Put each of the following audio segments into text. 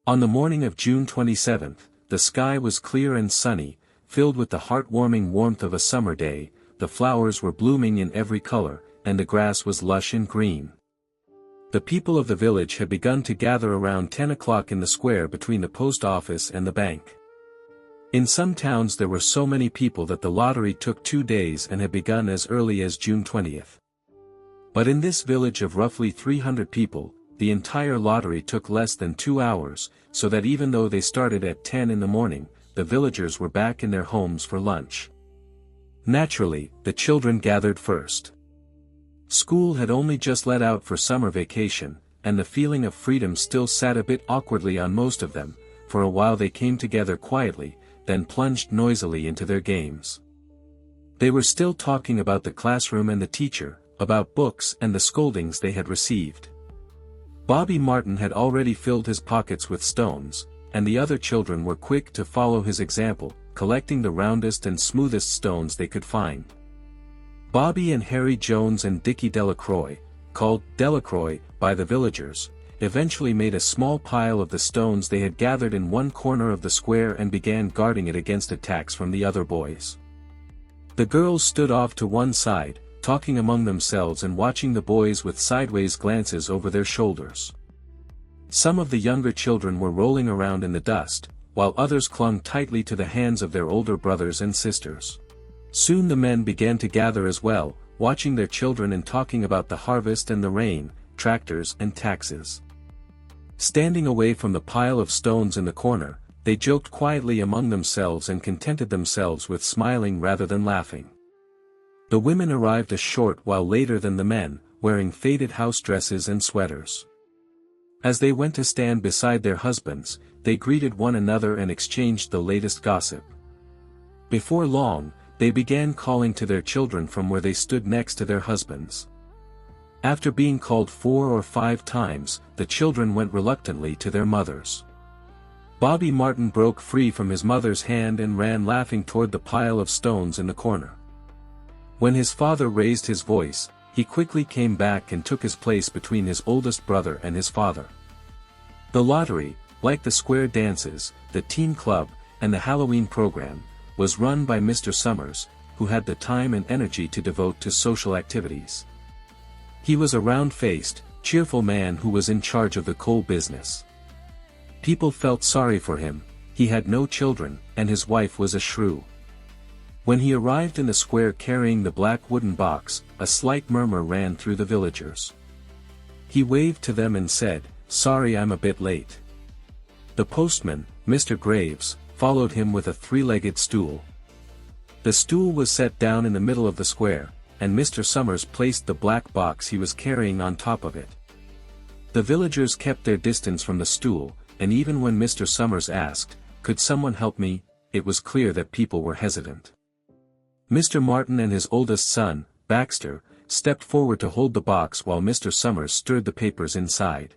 On the morning of June 27th, the sky was clear and sunny, filled with the heartwarming warmth of a summer day. The flowers were blooming in every color, and the grass was lush and green. The people of the village had begun to gather around 10 o'clock in the square between the post office and the bank. In some towns there were so many people that the lottery took 2 days and had begun as early as June 20th. But in this village of roughly 300 people, the entire lottery took less than 2 hours, so that even though they started at 10 in the morning, the villagers were back in their homes for lunch. Naturally, the children gathered first. School had only just let out for summer vacation, and the feeling of freedom still sat a bit awkwardly on most of them. For a while they came together quietly, then plunged noisily into their games. They were still talking about the classroom and the teacher, about books and the scoldings they had received. Bobby Martin had already filled his pockets with stones, and the other children were quick to follow his example, collecting the roundest and smoothest stones they could find. Bobby and Harry Jones and Dickie Delacroix, called Delacroix by the villagers, eventually made a small pile of the stones they had gathered in one corner of the square and began guarding it against attacks from the other boys. The girls stood off to one side, talking among themselves and watching the boys with sideways glances over their shoulders. Some of the younger children were rolling around in the dust, while others clung tightly to the hands of their older brothers and sisters. Soon the men began to gather as well, watching their children and talking about the harvest and the rain, tractors and taxes. Standing away from the pile of stones in the corner, they joked quietly among themselves and contented themselves with smiling rather than laughing. The women arrived a short while later than the men, wearing faded house dresses and sweaters. As they went to stand beside their husbands, they greeted one another and exchanged the latest gossip. Before long, they began calling to their children from where they stood next to their husbands. After being called 4 or 5 times, the children went reluctantly to their mothers. Bobby Martin broke free from his mother's hand and ran laughing toward the pile of stones in the corner. When his father raised his voice, he quickly came back and took his place between his oldest brother and his father. The lottery, like the square dances, the teen club, and the Halloween program, was run by Mr. Summers, who had the time and energy to devote to social activities. He was a round-faced, cheerful man who was in charge of the coal business. People felt sorry for him. He had no children, and his wife was a shrew. When he arrived in the square carrying the black wooden box, a slight murmur ran through the villagers. He waved to them and said, "Sorry I'm a bit late." The postman, Mr. Graves, followed him with a 3-legged stool. The stool was set down in the middle of the square, and Mr. Summers placed the black box he was carrying on top of it. The villagers kept their distance from the stool, and even when Mr. Summers asked, "Could someone help me?" it was clear that people were hesitant. Mr. Martin and his oldest son, Baxter, stepped forward to hold the box while Mr. Summers stirred the papers inside.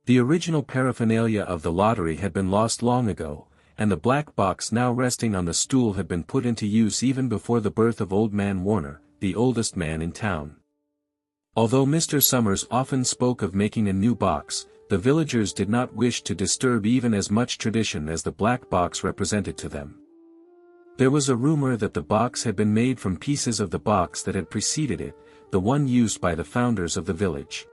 The original paraphernalia of the lottery had been lost long ago, and the black box now resting on the stool had been put into use even before the birth of Old Man Warner, the oldest man in town. Although Mr. Summers often spoke of making a new box, the villagers did not wish to disturb even as much tradition as the black box represented to them. There was a rumor that the box had been made from pieces of the box that had preceded it, the one used by the founders of the village.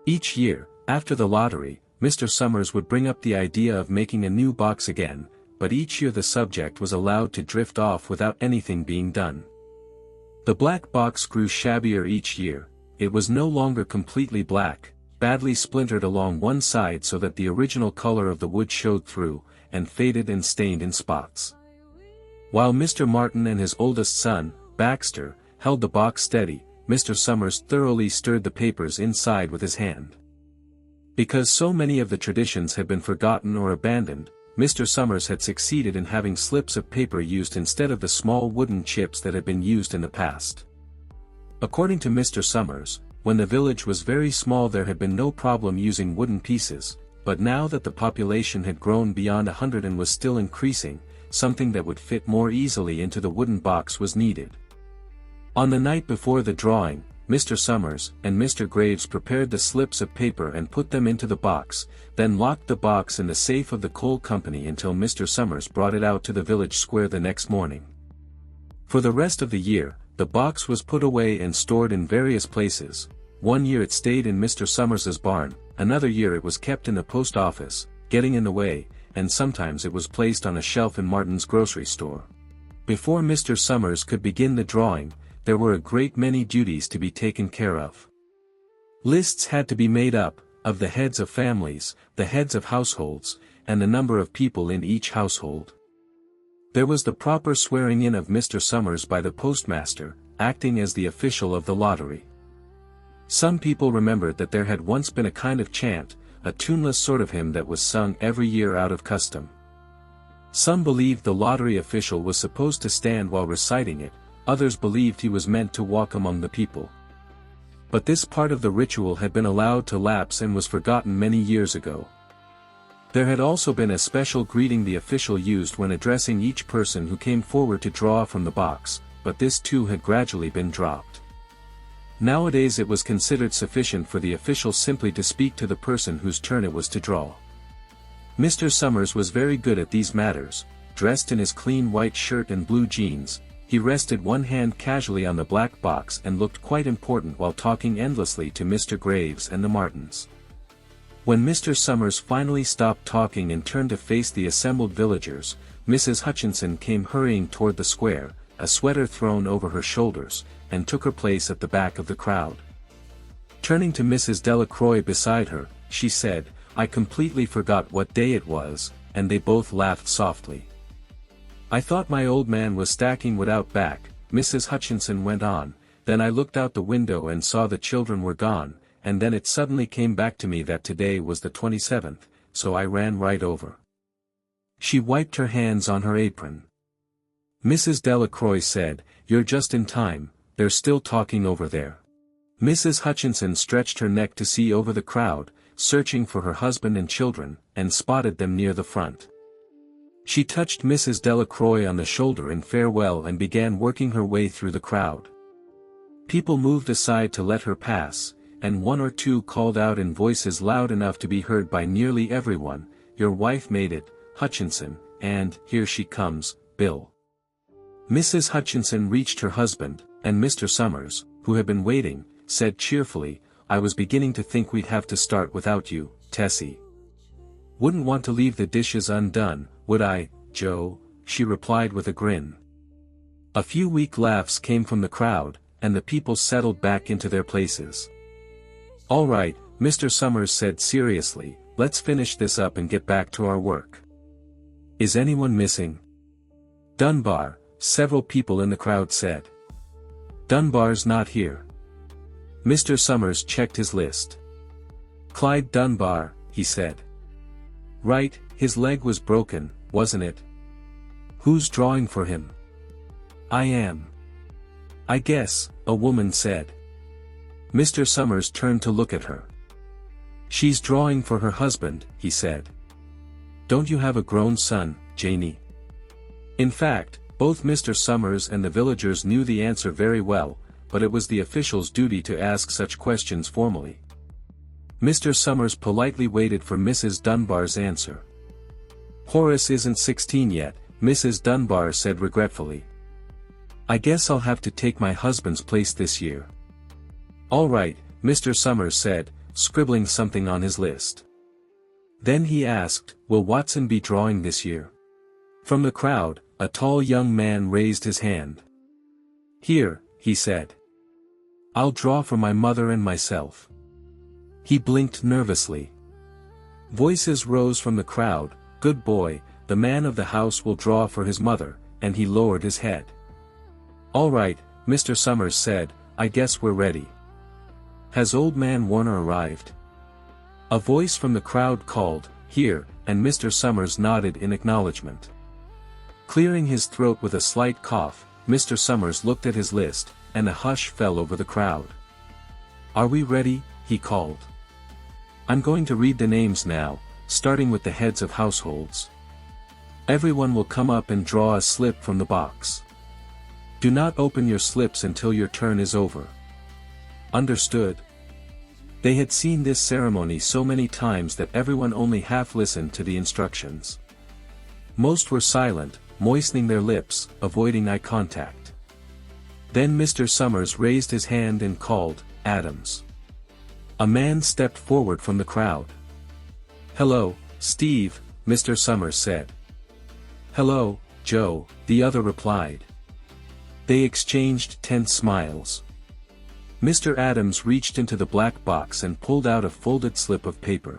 Each year, after the lottery, Mr. Summers would bring up the idea of making a new box again, but each year the subject was allowed to drift off without anything being done. The black box grew shabbier each year. It was no longer completely black, badly splintered along one side so that the original color of the wood showed through, and faded and stained in spots. While Mr. Martin and his oldest son, Baxter, held the box steady, Mr. Summers thoroughly stirred the papers inside with his hand. Because so many of the traditions had been forgotten or abandoned, Mr. Summers had succeeded in having slips of paper used instead of the small wooden chips that had been used in the past. According to Mr. Summers, when the village was very small there had been no problem using wooden pieces, but now that the population had grown beyond 100 and was still increasing, something that would fit more easily into the wooden box was needed. On the night before the drawing, Mr. Summers and Mr. Graves prepared the slips of paper and put them into the box, then locked the box in the safe of the coal company until Mr. Summers brought it out to the village square the next morning. For the rest of the year, the box was put away and stored in various places. One year it stayed in Mr. Summers's barn, another year it was kept in the post office, getting in the way, and sometimes it was placed on a shelf in Martin's grocery store. Before Mr. Summers could begin the drawing, there were a great many duties to be taken care of. Lists had to be made up, of the heads of families, the heads of households, and the number of people in each household. There was the proper swearing in of Mr. Summers by the postmaster, acting as the official of the lottery. Some people remembered that there had once been a kind of chant, a tuneless sort of hymn that was sung every year out of custom. Some believed the lottery official was supposed to stand while reciting it, others believed he was meant to walk among the people. But this part of the ritual had been allowed to lapse and was forgotten many years ago. There had also been a special greeting the official used when addressing each person who came forward to draw from the box, but this too had gradually been dropped. Nowadays it was considered sufficient for the official simply to speak to the person whose turn it was to draw. Mr. Summers was very good at these matters. Dressed in his clean white shirt and blue jeans, he rested one hand casually on the black box and looked quite important while talking endlessly to Mr. Graves and the Martins. When Mr. Summers finally stopped talking and turned to face the assembled villagers, Mrs. Hutchinson came hurrying toward the square, a sweater thrown over her shoulders, and took her place at the back of the crowd. Turning to Mrs. Delacroix beside her, she said, "I completely forgot what day it was," and they both laughed softly. "I thought my old man was stacking wood out back," Mrs. Hutchinson went on, "then I looked out the window and saw the children were gone, and then it suddenly came back to me that today was the 27th, so I ran right over." She wiped her hands on her apron. Mrs. Delacroix said, "You're just in time, they're still talking over there." Mrs. Hutchinson stretched her neck to see over the crowd, searching for her husband and children, and spotted them near the front. She touched Mrs. Delacroix on the shoulder in farewell and began working her way through the crowd. People moved aside to let her pass, and one or two called out in voices loud enough to be heard by nearly everyone, "Your wife made it, Hutchinson," and "Here she comes, Bill." Mrs. Hutchinson reached her husband, and Mr. Summers, who had been waiting, said cheerfully, "I was beginning to think we'd have to start without you, Tessie." "Wouldn't want to leave the dishes undone, would I, Joe?" she replied with a grin. A few weak laughs came from the crowd, and the people settled back into their places. "All right," Mr. Summers said seriously, "let's finish this up and get back to our work. Is anyone missing?" "Dunbar," several people in the crowd said. "Dunbar's not here." Mr. Summers checked his list. "Clyde Dunbar," he said. "Right, his leg was broken, wasn't it? Who's drawing for him?" "I am." "I guess," a woman said. Mr. Summers turned to look at her. "She's drawing for her husband," he said. "Don't you have a grown son, Janie?" In fact, both Mr. Summers and the villagers knew the answer very well, but it was the official's duty to ask such questions formally. Mr. Summers politely waited for Mrs. Dunbar's answer. "Horace isn't 16 yet," Mrs. Dunbar said regretfully. "I guess I'll have to take my husband's place this year." "All right," Mr. Summers said, scribbling something on his list. Then he asked, "Will Watson be drawing this year?" From the crowd, a tall young man raised his hand. "Here," he said. "I'll draw for my mother and myself." He blinked nervously. Voices rose from the crowd, "Good boy, the man of the house will draw for his mother," and he lowered his head. "All right," Mr. Summers said, "I guess we're ready. Has old man Warner arrived?" A voice from the crowd called, "Here," and Mr. Summers nodded in acknowledgement. Clearing his throat with a slight cough, Mr. Summers looked at his list, and a hush fell over the crowd. "Are we ready?" he called. "I'm going to read the names now, starting with the heads of households. Everyone will come up and draw a slip from the box. Do not open your slips until your turn is over. Understood? They had seen this ceremony so many times that everyone only half listened to the instructions. Most were silent, moistening their lips, avoiding eye contact. Then Mr. Summers raised his hand and called, "Adams." A man stepped forward from the crowd. "Hello, Steve," Mr. Summers said. "Hello, Joe," the other replied. They exchanged tense smiles. Mr. Adams reached into the black box and pulled out a folded slip of paper.